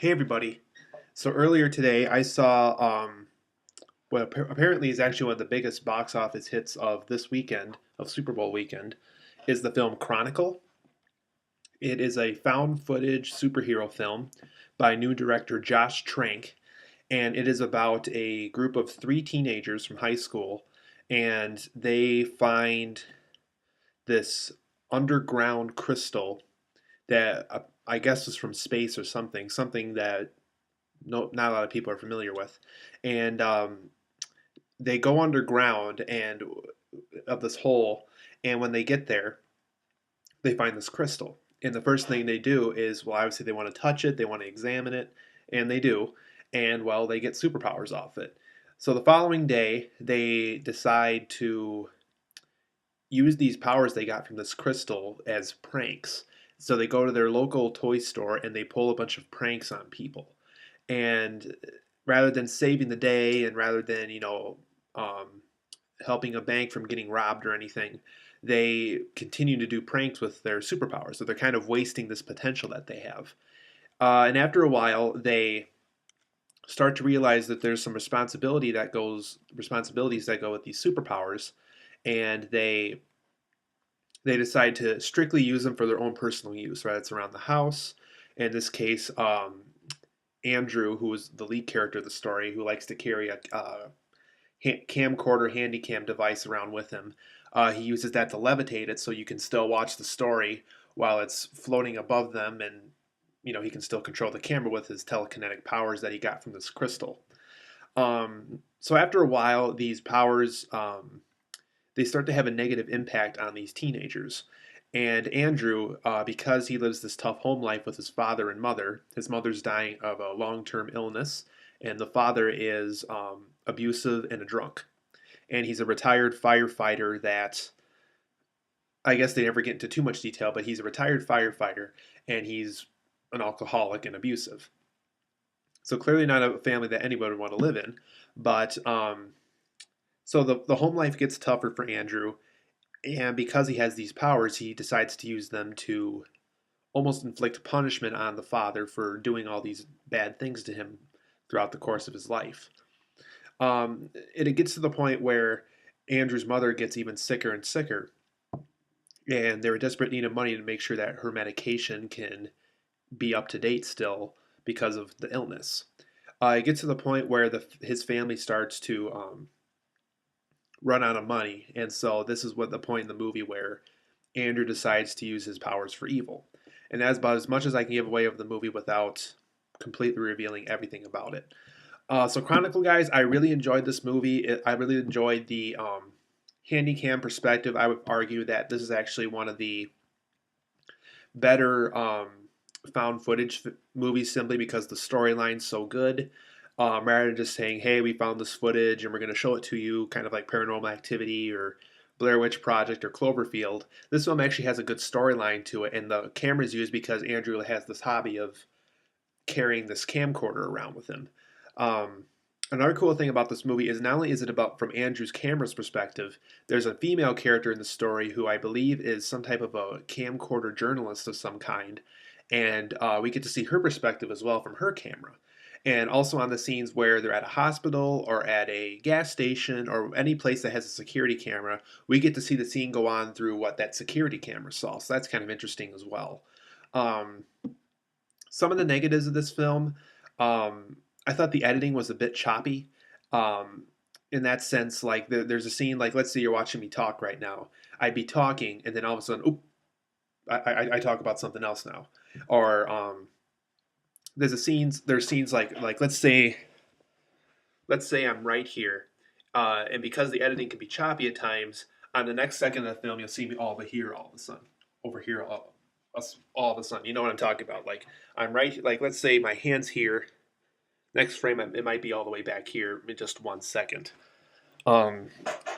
Hey everybody. So earlier today I saw what apparently is actually one of the biggest box office hits of this weekend, of Super Bowl weekend, is the film Chronicle. It is a found footage superhero film by new director Josh Trank, and it is about a group of three teenagers from high school, and they find this underground crystal that I guess is from space or something that not a lot of people are familiar with, and they go underground and of this hole, and when they get there, they find this crystal. And the first thing they do is, well, obviously they want to touch it, they want to examine it, and they do, and well, they get superpowers off it. So the following day, they decide to use these powers they got from this crystal as pranks. So they go to their local toy store and they pull a bunch of pranks on people. And rather than saving the day and rather than um, helping a bank from getting robbed or anything, they continue to do pranks with their superpowers. So they're kind of wasting this potential that they have. And after a while, they start to realize that there's some responsibilities that go with these superpowers, and they decide to strictly use them for their own personal use. Right, it's around the house. In this case, Andrew, who is the lead character of the story, who likes to carry a camcorder Handycam device around with him. He uses that to levitate it so you can still watch the story while it's floating above them, and he can still control the camera with his telekinetic powers that he got from this crystal. So after a while, these powers they start to have a negative impact on these teenagers. And Andrew, because he lives this tough home life with his father and mother, his mother's dying of a long term illness, and the father is abusive and a drunk. And he's a retired firefighter that I guess they never get into too much detail, but he's a retired firefighter and he's an alcoholic and abusive. So clearly not a family that anybody would want to live in. But so the home life gets tougher for Andrew, and because he has these powers, he decides to use them to almost inflict punishment on the father for doing all these bad things to him throughout the course of his life. It gets to the point where Andrew's mother gets even sicker and sicker, and they're in desperate need of money to make sure that her medication can be up to date still because of the illness. It gets to the point where his family starts to run out of money, and so this is what the point in the movie where Andrew decides to use his powers for evil. And that's about as much as I can give away of the movie without completely revealing everything about it. So Chronicle, guys, I really enjoyed this movie. I really enjoyed the Handycam perspective. I would argue that this is actually one of the better found footage movies simply because the storyline's so good. Rather than just saying, hey, we found this footage and we're going to show it to you, kind of like Paranormal Activity or Blair Witch Project or Cloverfield. This film actually has a good storyline to it, and the camera's used because Andrew has this hobby of carrying this camcorder around with him. Um, Another cool thing about this movie is not only is it about from Andrew's camera's perspective, there's a female character in the story who I believe is some type of a camcorder journalist of some kind, and we get to see her perspective as well from her camera. And also on the scenes where they're at a hospital or at a gas station or any place that has a security camera, we get to see the scene go on through what that security camera saw. So that's kind of interesting as well. Um, some of the negatives of this film, um, I thought the editing was a bit choppy. Um, in that sense, like there's a scene, like let's say you're watching me talk right now. I'd be talking, and then all of a sudden, oop, I talk about something else now. Or there's scenes like let's say I'm right here, and because the editing can be choppy at times, on the next second of the film, you'll see me all over here all of a sudden, over here all of a sudden. You know what I'm talking about? Like I'm right, like let's say my hand's here. Next frame, it might be all the way back here in just 1 second. Um,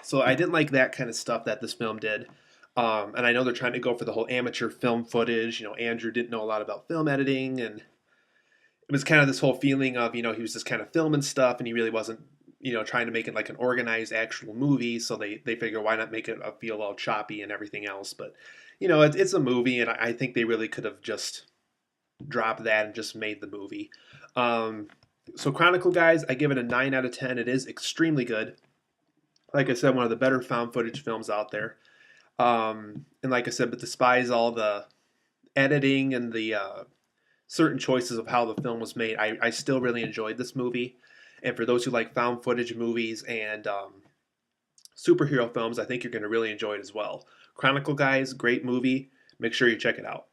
so I didn't like that kind of stuff that this film did. And I know they're trying to go for the whole amateur film footage. Andrew didn't know a lot about film editing, and it was kind of this whole feeling of he was just kind of filming stuff, and he really wasn't trying to make it like an organized actual movie. So they figure why not make it feel all choppy and everything else. But it's a movie, and I think they really could have just dropped that and just made the movie. Um, so Chronicle, guys, I give it a 9 out of 10. It is extremely good. Like I said, one of the better found footage films out there. And like I said, but despise all the editing and the certain choices of how the film was made, I still really enjoyed this movie. And for those who like found footage movies and superhero films, I think you're going to really enjoy it as well. Chronicle, guys, great movie. Make sure you check it out.